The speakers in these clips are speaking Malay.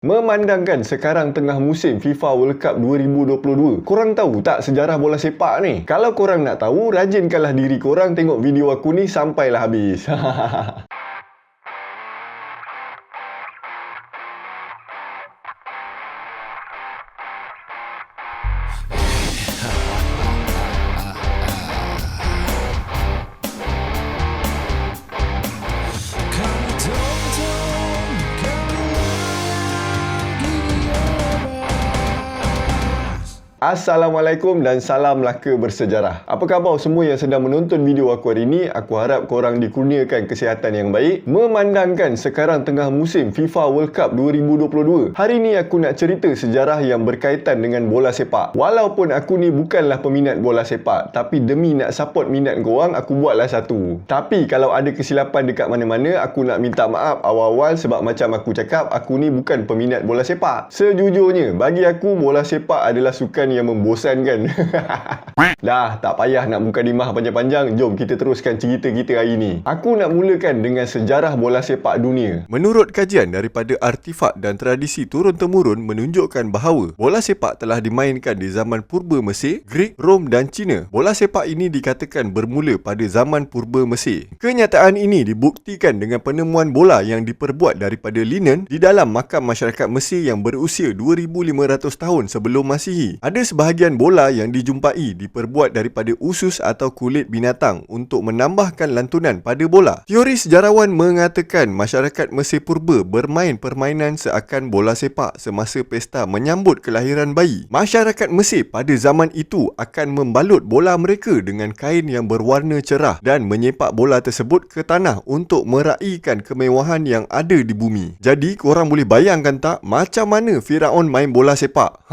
Memandangkan sekarang tengah musim FIFA World Cup 2022, korang tahu tak sejarah bola sepak ni? Kalau korang nak tahu, rajinkanlah diri korang tengok video aku ni sampailah habis. Assalamualaikum dan salam Melaka bersejarah. Apa khabar semua yang sedang menonton video aku hari ini? Aku harap korang dikurniakan kesihatan yang baik. Memandangkan sekarang tengah musim FIFA World Cup 2022, hari ini aku nak cerita sejarah yang berkaitan dengan bola sepak. Walaupun aku ni bukanlah peminat bola sepak, tapi demi nak support minat korang, aku buatlah satu. Tapi kalau ada kesilapan dekat mana-mana, aku nak minta maaf awal-awal sebab macam aku cakap, aku ni bukan peminat bola sepak. Sejujurnya, bagi aku bola sepak adalah sukan yang membosankan. Dah, tak payah nak mukadimah panjang-panjang. Jom kita teruskan cerita kita hari ni. Aku nak mulakan dengan sejarah bola sepak dunia. Menurut kajian daripada artifak dan tradisi turun-temurun menunjukkan bahawa bola sepak telah dimainkan di zaman purba Mesir, Greek, Rom dan China. Bola sepak ini dikatakan bermula pada zaman purba Mesir. Kenyataan ini dibuktikan dengan penemuan bola yang diperbuat daripada linen di dalam makam masyarakat Mesir yang berusia 2500 tahun sebelum Masihi. Ada sebahagian bola yang dijumpai diperbuat daripada usus atau kulit binatang untuk menambahkan lantunan pada bola. Teori sejarawan mengatakan masyarakat Mesir purba bermain permainan seakan bola sepak semasa pesta menyambut kelahiran bayi. Masyarakat Mesir pada zaman itu akan membalut bola mereka dengan kain yang berwarna cerah dan menyepak bola tersebut ke tanah untuk meraihkan kemewahan yang ada di bumi. Jadi korang boleh bayangkan tak macam mana Firaun main bola sepak?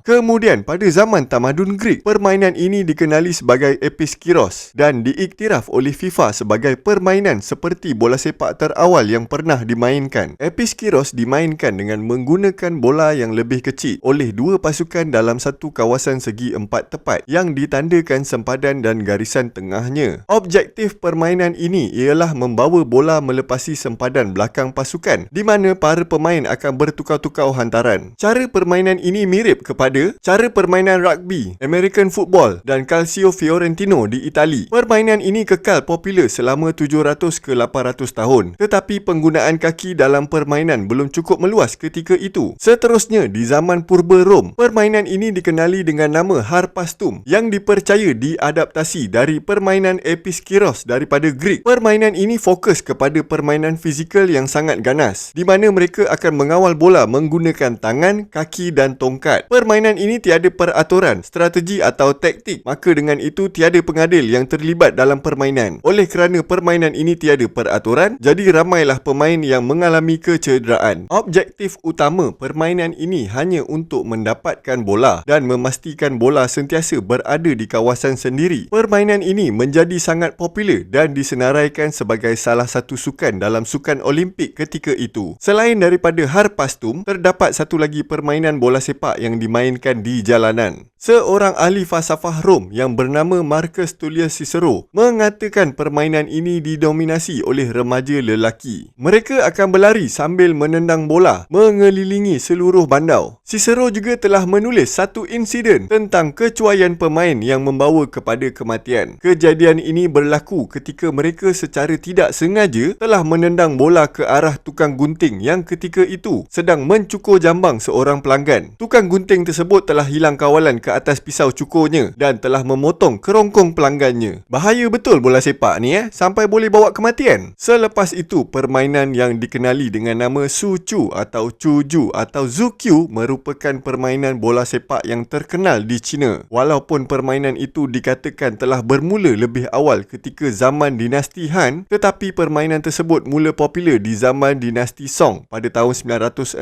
Kemudian pada zaman tamadun Greek, permainan ini dikenali sebagai episkiros dan diiktiraf oleh FIFA sebagai permainan seperti bola sepak terawal yang pernah dimainkan. Episkiros dimainkan dengan menggunakan bola yang lebih kecil oleh dua pasukan dalam satu kawasan segi empat tepat yang ditandakan sempadan dan garisan tengahnya. Objektif permainan ini ialah membawa bola melepasi sempadan belakang pasukan di mana para pemain akan bertukar-tukar hantaran. Cara permainan ini mirip kepada cara permainan rugby, American football dan Calcio Fiorentino di Itali. Permainan ini kekal popular selama 700 ke 800 tahun, tetapi penggunaan kaki dalam permainan belum cukup meluas ketika itu. Seterusnya, di zaman purba Rom, permainan ini dikenali dengan nama harpastum yang dipercaya diadaptasi dari permainan episkiros daripada Greek. Permainan ini fokus kepada permainan fizikal yang sangat ganas, di mana mereka akan mengawal bola menggunakan tangan, kaki dan tongkat. Permainan ini tiada peraturan, strategi atau taktik, maka dengan itu tiada pengadil yang terlibat dalam permainan. Oleh kerana permainan ini tiada peraturan, jadi ramailah pemain yang mengalami kecederaan. Objektif utama permainan ini hanya untuk mendapatkan bola dan memastikan bola sentiasa berada di kawasan sendiri. Permainan ini menjadi sangat popular dan disenaraikan sebagai salah satu sukan dalam sukan Olimpik ketika itu. Selain daripada harpastum, terdapat satu lagi permainan bola sepak yang dimainkan di jalanan. Seorang ahli falsafah Rom yang bernama Marcus Tullius Cicero mengatakan permainan ini didominasi oleh remaja lelaki. Mereka akan berlari sambil menendang bola mengelilingi seluruh bandar. Cicero juga telah menulis satu insiden tentang kecuaian pemain yang membawa kepada kematian. Kejadian ini berlaku ketika mereka secara tidak sengaja telah menendang bola ke arah tukang gunting yang ketika itu sedang mencukur jambang seorang pelanggan. Tukang gunting tersebut telah hilang kawalan ke atas pisau cukurnya dan telah memotong kerongkong pelanggannya. Bahaya betul bola sepak ni sampai boleh bawa kematian. Selepas itu, permainan yang dikenali dengan nama Suchu atau Chuju atau Zukyu merupakan permainan bola sepak yang terkenal di China. Walaupun permainan itu dikatakan telah bermula lebih awal ketika zaman dinasti Han, tetapi permainan tersebut mula popular di zaman dinasti Song pada tahun 960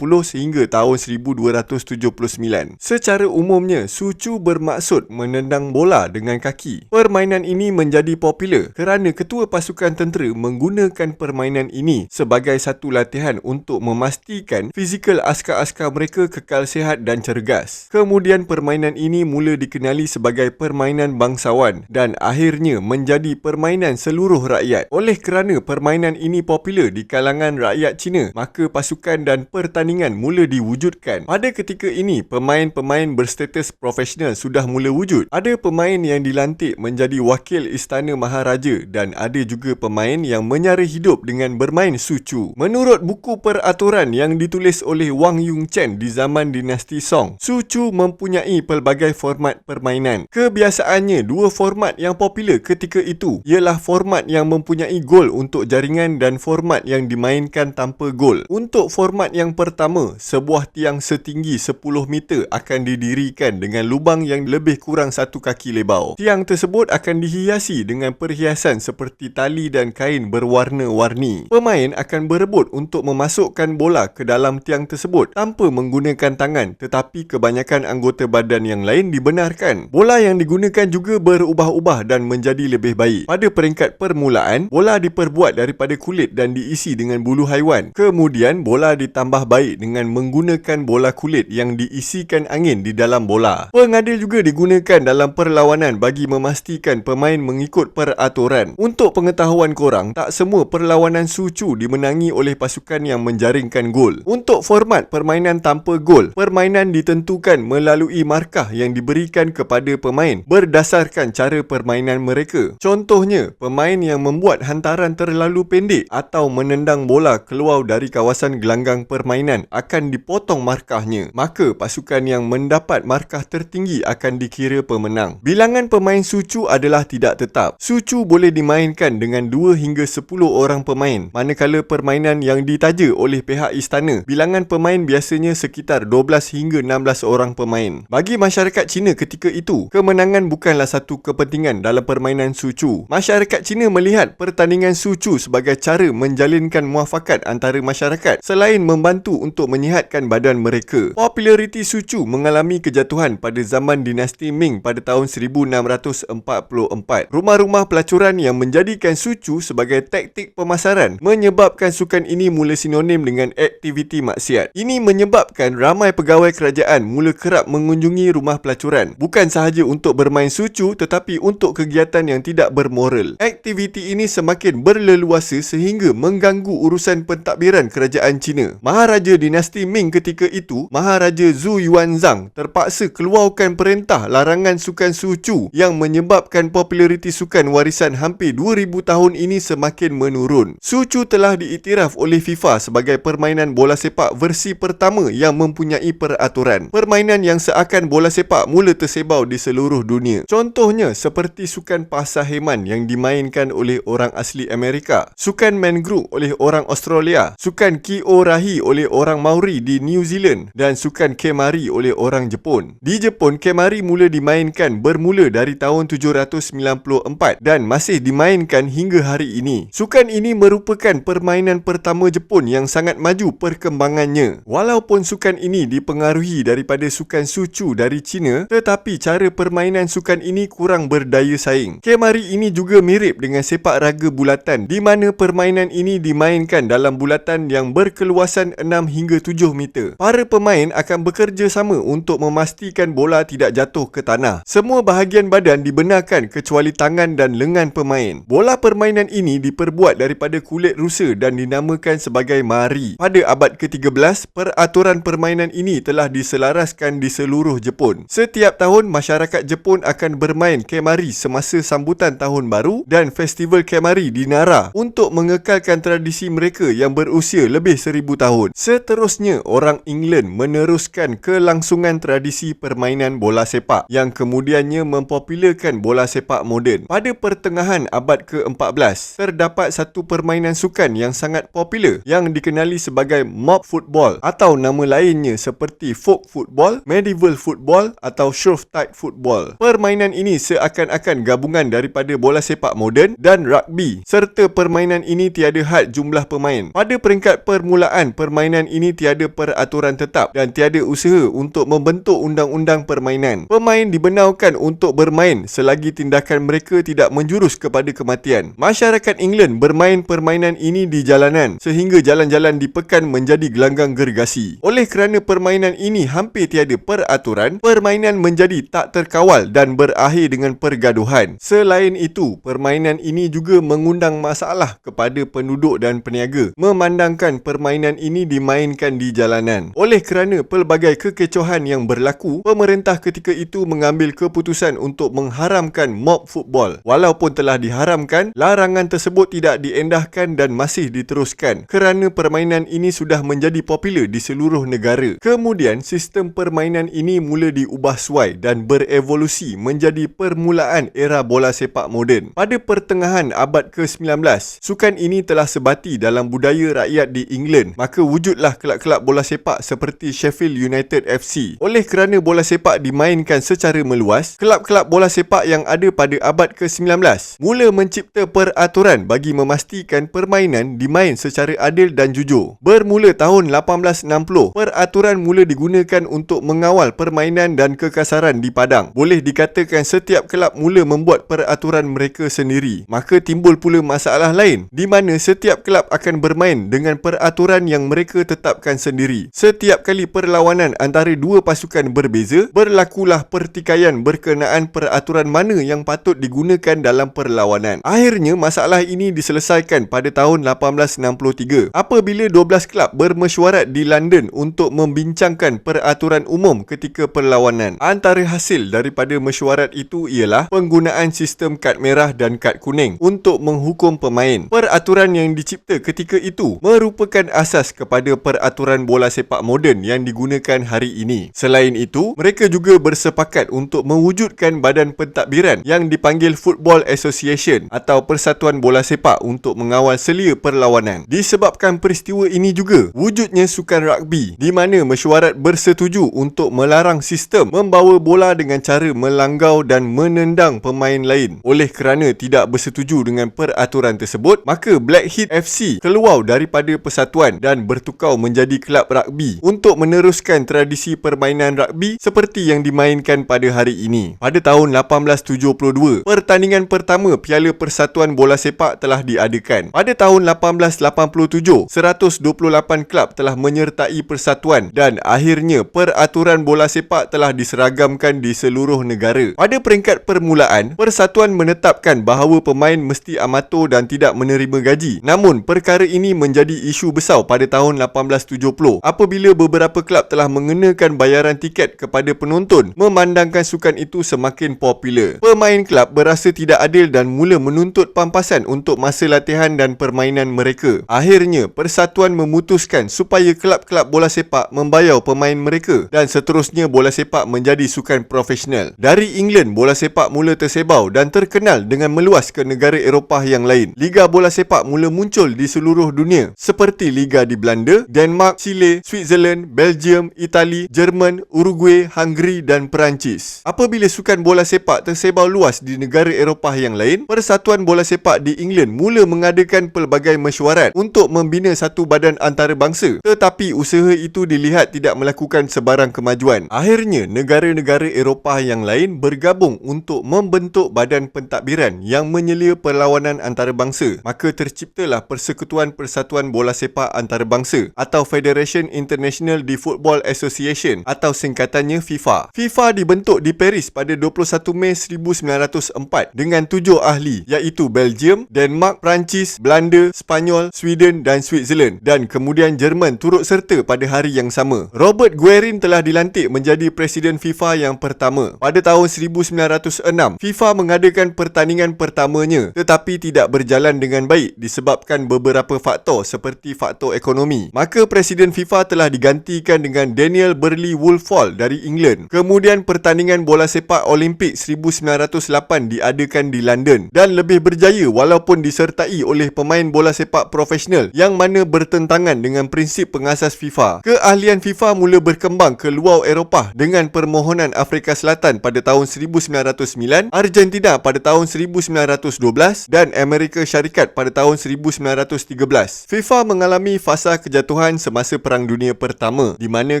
sehingga tahun 1279. Secara umumnya, sucu bermaksud menendang bola dengan kaki. Permainan ini menjadi popular kerana ketua pasukan tentera menggunakan permainan ini sebagai satu latihan untuk memastikan fizikal askar-askar mereka kekal sihat dan cergas. Kemudian permainan ini mula dikenali sebagai permainan bangsawan dan akhirnya menjadi permainan seluruh rakyat. Oleh kerana permainan ini popular di kalangan rakyat Cina, maka pasukan dan pertandingan mula diwujudkan. Pada ketika ini, pemain-pemain berstatus profesional sudah mula wujud. Ada pemain yang dilantik menjadi wakil istana maharaja dan ada juga pemain yang menyara hidup dengan bermain sucu. Menurut buku peraturan yang ditulis oleh Wang Yongchen di zaman dinasti Song, sucu mempunyai pelbagai format permainan. Kebiasaannya, dua format yang popular ketika itu ialah format yang mempunyai gol untuk jaringan dan format yang dimainkan tanpa gol. Untuk format yang pertama, sebuah tiang setinggi 10 meter akan didirikan dengan lubang yang lebih kurang 1 kaki lebar. Tiang tersebut akan dihiasi dengan perhiasan seperti tali dan kain berwarna-warni. Pemain akan berebut untuk memasukkan bola ke dalam tiang tersebut tanpa menggunakan tangan, tetapi kebanyakan anggota badan yang lain dibenarkan. Bola yang digunakan juga berubah-ubah dan menjadi lebih baik. Pada peringkat permulaan, bola diperbuat daripada kulit dan diisi dengan bulu haiwan. Kemudian, bola ditambah baik dengan menggunakan bola kulit yang diisikan angin di dalam bola. Pengadil juga digunakan dalam perlawanan bagi memastikan pemain mengikut peraturan. Untuk pengetahuan korang, tak semua perlawanan sucu dimenangi oleh pasukan yang menjaringkan gol. Untuk format permainan tanpa gol, permainan ditentukan melalui markah yang diberikan kepada pemain berdasarkan cara permainan mereka. Contohnya, pemain yang membuat hantaran terlalu pendek atau menendang bola keluar dari kawasan gelanggang permainan akan dipotong markahnya. Maka pasukan yang mendapat markah tertinggi akan dikira pemenang. Bilangan pemain sucu adalah tidak tetap. Sucu boleh dimainkan dengan 2 hingga 10 orang pemain. Manakala permainan yang ditaja oleh pihak istana, bilangan pemain biasanya sekitar 12 hingga 16 orang pemain. Bagi masyarakat Cina ketika itu, kemenangan bukanlah satu kepentingan dalam permainan sucu. Masyarakat Cina melihat pertandingan sucu sebagai cara menjalinkan muafakat antara masyarakat selain membantu untuk menyihatkan badan mereka. Populariti sucu mengalami kejatuhan pada zaman dinasti Ming pada tahun 1644. Rumah-rumah pelacuran yang menjadikan sucu sebagai taktik pemasaran menyebabkan sukan ini mula sinonim dengan aktiviti maksiat. Ini menyebabkan ramai pegawai kerajaan mula kerap mengunjungi rumah pelacuran, bukan sahaja untuk bermain sucu tetapi untuk kegiatan yang tidak bermoral. Aktiviti ini semakin berleluasa sehingga mengganggu urusan pentadbiran kerajaan Cina. Maharaja dinasti Ming ketika itu, Maharaja Zhu Yuanzhang, terpaksa keluarkan perintah larangan sukan sucu yang menyebabkan populariti sukan warisan hampir 2000 tahun ini semakin menurun. Sucu telah diiktiraf oleh FIFA sebagai permainan bola sepak versi pertama yang mempunyai peraturan. Permainan yang seakan bola sepak mula tersebar di seluruh dunia. Contohnya seperti sukan pasar heman yang dimainkan oleh orang asli Amerika, sukan mangrove oleh orang Australia, sukan Kyo-Rahi oleh orang Maori di New Zealand dan sukan Kemari oleh orang Jepun. Di Jepun, Kemari mula dimainkan bermula dari tahun 794 dan masih dimainkan hingga hari ini. Sukan ini merupakan permainan pertama Jepun yang sangat maju perkembangannya. Walaupun sukan ini dipengaruhi daripada sukan sucu dari China, tetapi cara permainan sukan ini kurang berdaya saing. Kemari ini juga mirip dengan sepak raga bulatan di mana permainan ini dimainkan dalam bulatan yang berkeluasan 6 hingga 7 meter. Para pemain akan bekerja sama untuk memastikan bola tidak jatuh ke tanah. Semua bahagian badan dibenarkan kecuali tangan dan lengan pemain. Bola permainan ini diperbuat daripada kulit rusa dan dinamakan sebagai mari. Pada abad ke-13, peraturan permainan ini telah diselaraskan di seluruh Jepun. Setiap tahun, masyarakat Jepun akan bermain kemari semasa sambutan tahun baru dan festival kemari di Nara untuk mengekalkan tradisi mereka yang berusia lebih 1000 tahun. Seterusnya, orang England meneruskan kelangsungan tradisi permainan bola sepak yang kemudiannya mempopularkan bola sepak moden. Pada pertengahan abad ke-14, terdapat satu permainan sukan yang sangat popular yang dikenali sebagai mob football atau nama lainnya seperti folk football, medieval football atau shove-type football. Permainan ini seakan-akan gabungan daripada bola sepak moden dan rugby, serta permainan ini tiada had jumlah pemain. Pada peringkat permulaan, permainan ini tiada peraturan tetap dan tiada usaha untuk untuk membentuk undang-undang permainan. Pemain dibenarkan untuk bermain selagi tindakan mereka tidak menjurus kepada kematian. Masyarakat England bermain permainan ini di jalanan sehingga jalan-jalan di pekan menjadi gelanggang gergasi. Oleh kerana permainan ini hampir tiada peraturan, permainan menjadi tak terkawal dan berakhir dengan pergaduhan. Selain itu, permainan ini juga mengundang masalah kepada penduduk dan peniaga memandangkan permainan ini dimainkan di jalanan. Oleh kerana pelbagai kekecohan yang berlaku, pemerintah ketika itu mengambil keputusan untuk mengharamkan mob football. Walaupun telah diharamkan, larangan tersebut tidak diendahkan dan masih diteruskan kerana permainan ini sudah menjadi popular di seluruh negara. Kemudian, sistem permainan ini mula diubah suai dan berevolusi menjadi permulaan era bola sepak moden. Pada pertengahan abad ke-19, sukan ini telah sebati dalam budaya rakyat di England, maka wujudlah kelab-kelab bola sepak seperti Sheffield United FC. Oleh kerana bola sepak dimainkan secara meluas, kelab-kelab bola sepak yang ada pada abad ke-19 mula mencipta peraturan bagi memastikan permainan dimain secara adil dan jujur. Bermula tahun 1860, peraturan mula digunakan untuk mengawal permainan dan kekasaran di padang. Boleh dikatakan setiap kelab mula membuat peraturan mereka sendiri. Maka timbul pula masalah lain di mana setiap kelab akan bermain dengan peraturan yang mereka tetapkan sendiri. Setiap kali perlawanan antara dua pasukan berbeza, berlakulah pertikaian berkenaan peraturan mana yang patut digunakan dalam perlawanan. Akhirnya masalah ini diselesaikan pada tahun 1863 apabila 12 kelab bermesyuarat di London untuk membincangkan peraturan umum ketika perlawanan. Antara hasil daripada mesyuarat itu ialah penggunaan sistem kad merah dan kad kuning untuk menghukum pemain. Peraturan yang dicipta ketika itu merupakan asas kepada peraturan bola sepak moden yang digunakan hari ini. Selain itu, mereka juga bersepakat untuk mewujudkan badan pentadbiran yang dipanggil Football Association atau Persatuan Bola Sepak untuk mengawal selia perlawanan. Disebabkan peristiwa ini juga, wujudnya sukan rugby di mana mesyuarat bersetuju untuk melarang sistem membawa bola dengan cara melanggau dan menendang pemain lain. Oleh kerana tidak bersetuju dengan peraturan tersebut, maka Blackheath FC keluar daripada persatuan dan bertukar menjadi kelab rugby untuk meneruskan tradisi permainan rugby seperti yang dimainkan pada hari ini. Pada tahun 1872, pertandingan pertama Piala Persatuan Bola Sepak telah diadakan. Pada tahun 1887, 128 kelab telah menyertai persatuan dan akhirnya peraturan bola sepak telah diseragamkan di seluruh negara. Pada peringkat permulaan, persatuan menetapkan bahawa pemain mesti amatur dan tidak menerima gaji. Namun, perkara ini menjadi isu besar pada tahun 1870 apabila beberapa kelab telah mengenakan bayaran tiket kepada penonton memandangkan sukan itu semakin popular. Pemain kelab berasa tidak adil dan mula menuntut pampasan untuk masa latihan dan permainan mereka. Akhirnya, persatuan memutuskan supaya kelab-kelab bola sepak membayar pemain mereka dan seterusnya bola sepak menjadi sukan profesional. Dari England, bola sepak mula tersebar dan terkenal dengan meluas ke negara Eropah yang lain. Liga bola sepak mula muncul di seluruh dunia seperti liga di Belanda, Denmark, Chile, Switzerland, Belgium, Itali, Jerman, Uruguay, Hungary dan Perancis. Apabila sukan bola sepak tersebar luas di negara Eropah yang lain, Persatuan Bola Sepak di England mula mengadakan pelbagai mesyuarat untuk membina satu badan antarabangsa, tetapi usaha itu dilihat tidak melakukan sebarang kemajuan. Akhirnya, negara-negara Eropah yang lain bergabung untuk membentuk badan pentadbiran yang menyelia perlawanan antarabangsa. Maka terciptalah Persekutuan Persatuan Bola Sepak Antarabangsa atau Federation International de Football Association atau singkatannya FIFA. FIFA dibentuk di Paris pada 21 Mei 1904 dengan 7 ahli iaitu Belgium, Denmark, Perancis, Belanda, Spanyol, Sweden dan Switzerland dan kemudian Jerman turut serta pada hari yang sama. Robert Guerin telah dilantik menjadi Presiden FIFA yang pertama. Pada tahun 1906, FIFA mengadakan pertandingan pertamanya tetapi tidak berjalan dengan baik disebabkan beberapa faktor seperti faktor ekonomi. Maka Presiden FIFA telah digantikan dengan Daniel Burley Woolfall dari England. Kemudian pertandingan bola sepak Olimpik 1908 diadakan di London dan lebih berjaya walaupun disertai oleh pemain bola sepak profesional yang mana bertentangan dengan prinsip pengasas FIFA. Keahlian FIFA mula berkembang ke luar Eropah dengan permohonan Afrika Selatan pada tahun 1909, Argentina pada tahun 1912 dan Amerika Syarikat pada tahun 1913. FIFA mengalami fasa kejatuhan semasa Perang Dunia Pertama di mana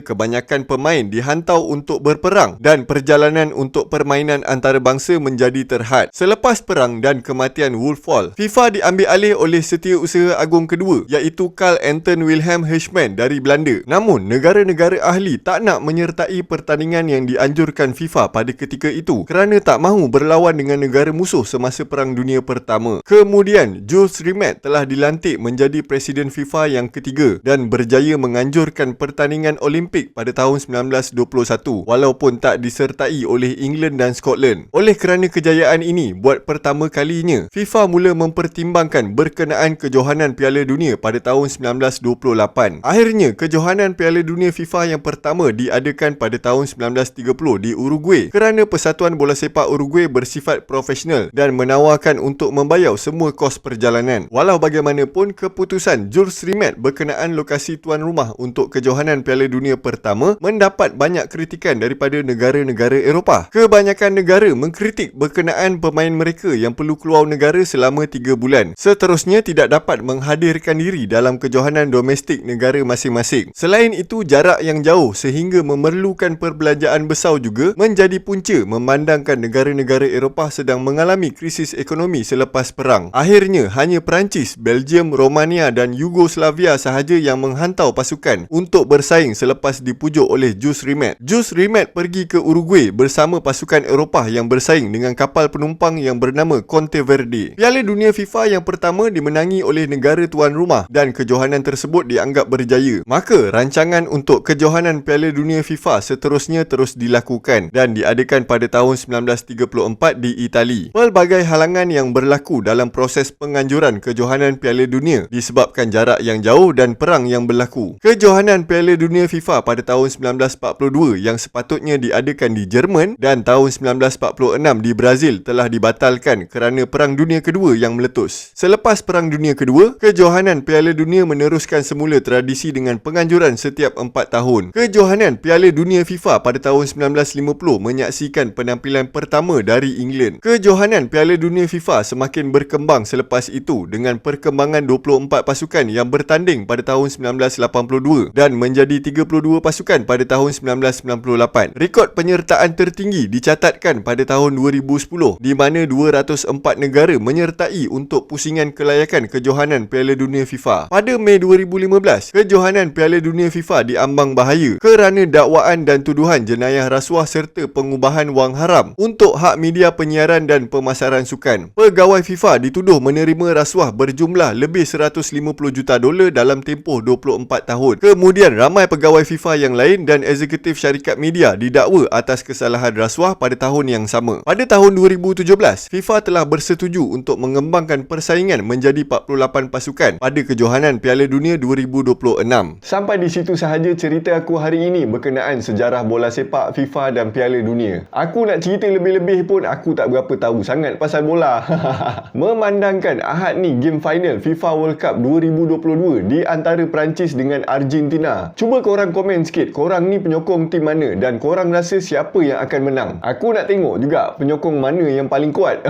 kebanyakan kebanyakan pemain dihantau untuk berperang dan perjalanan untuk permainan antarabangsa menjadi terhad. Selepas perang dan kematian Woolfall, FIFA diambil alih oleh Setiausaha Agung kedua iaitu Karl Anton Wilhelm Hirschman dari Belanda. Namun, negara-negara ahli tak nak menyertai pertandingan yang dianjurkan FIFA pada ketika itu kerana tak mahu berlawan dengan negara musuh semasa Perang Dunia Pertama. Kemudian, Jules Rimet telah dilantik menjadi Presiden FIFA yang ketiga dan berjaya menganjurkan pertandingan Olimpik pada tahun 1921 walaupun tak disertai oleh England dan Scotland. Oleh kerana kejayaan ini, buat pertama kalinya FIFA mula mempertimbangkan berkenaan kejohanan Piala Dunia pada tahun 1928. Akhirnya, kejohanan Piala Dunia FIFA yang pertama diadakan pada tahun 1930 di Uruguay kerana Persatuan Bola Sepak Uruguay bersifat profesional dan menawarkan untuk membayar semua kos perjalanan. Walau bagaimanapun, keputusan Jules Rimet berkenaan lokasi tuan rumah untuk kejohanan Piala Dunia pertama mendapat banyak kritikan daripada negara-negara Eropah. Kebanyakan negara mengkritik berkenaan pemain mereka yang perlu keluar negara selama 3 bulan. Seterusnya tidak dapat menghadirkan diri dalam kejohanan domestik negara masing-masing. Selain itu, jarak yang jauh sehingga memerlukan perbelanjaan besar juga menjadi punca memandangkan negara-negara Eropah sedang mengalami krisis ekonomi selepas perang. Akhirnya, hanya Perancis, Belgium, Romania dan Yugoslavia sahaja yang menghantau pasukan untuk bersaing selepas dipujuk oleh Jules Rimet. Jules Rimet pergi ke Uruguay bersama pasukan Eropah yang bersaing dengan kapal penumpang yang bernama Conte Verde. Piala Dunia FIFA yang pertama dimenangi oleh negara tuan rumah dan kejohanan tersebut dianggap berjaya. Maka, rancangan untuk kejohanan Piala Dunia FIFA seterusnya terus dilakukan dan diadakan pada tahun 1934 di Itali. Pelbagai halangan yang berlaku dalam proses penganjuran kejohanan Piala Dunia disebabkan jarak yang jauh dan perang yang berlaku. Kejohanan Piala Dunia FIFA pada tahun 1942 yang sepatutnya diadakan di Jerman dan tahun 1946 di Brazil telah dibatalkan kerana Perang Dunia Kedua yang meletus. Selepas Perang Dunia Kedua, kejohanan Piala Dunia meneruskan semula tradisi dengan penganjuran setiap 4 tahun. Kejohanan Piala Dunia FIFA pada tahun 1950 menyaksikan penampilan pertama dari England. Kejohanan Piala Dunia FIFA semakin berkembang selepas itu dengan perkembangan 24 pasukan yang bertanding pada tahun 1982 dan menjadi 32 pasukan pada tahun 1998. Rekod penyertaan tertinggi dicatatkan pada tahun 2010 di mana 204 negara menyertai untuk pusingan kelayakan kejohanan Piala Dunia FIFA. Pada Mei 2015, kejohanan Piala Dunia FIFA diambang bahaya kerana dakwaan dan tuduhan jenayah rasuah serta pengubahan wang haram untuk hak media penyiaran dan pemasaran sukan. Pegawai FIFA dituduh menerima rasuah berjumlah lebih 150 juta dolar dalam tempoh 24 tahun. Kemudian, ramai pegawai FIFA yang lain dan eksekutif syarikat media didakwa atas kesalahan rasuah pada tahun yang sama. Pada tahun 2017, FIFA telah bersetuju untuk mengembangkan persaingan menjadi 48 pasukan pada kejohanan Piala Dunia 2026. Sampai di situ sahaja cerita aku hari ini berkenaan sejarah bola sepak FIFA dan Piala Dunia. Aku nak cerita lebih-lebih pun aku tak berapa tahu sangat pasal bola. Memandangkan Ahad ni game final FIFA World Cup 2022 di antara Perancis dengan Argentina. Cuba korang komen sikit, korang ni penyokong tim mana dan korang rasa siapa yang akan menang. Aku nak tengok juga penyokong mana yang paling kuat.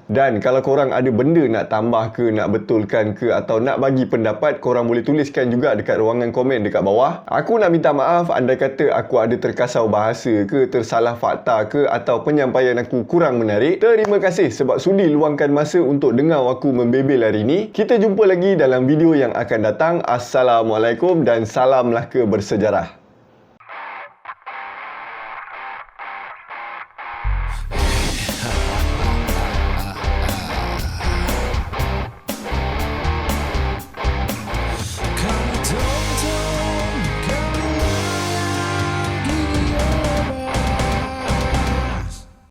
Dan kalau korang ada benda nak tambah ke, nak betulkan ke atau nak bagi pendapat, korang boleh tuliskan juga dekat ruangan komen dekat bawah. Aku nak minta maaf andai kata aku ada terkasar bahasa ke, tersalah fakta ke atau penyampaian aku kurang menarik. Terima kasih sebab sudi luangkan masa untuk dengar aku membebel hari ini. Kita jumpa lagi dalam video yang akan datang. Assalamualaikum dan salamlah kebersejarah.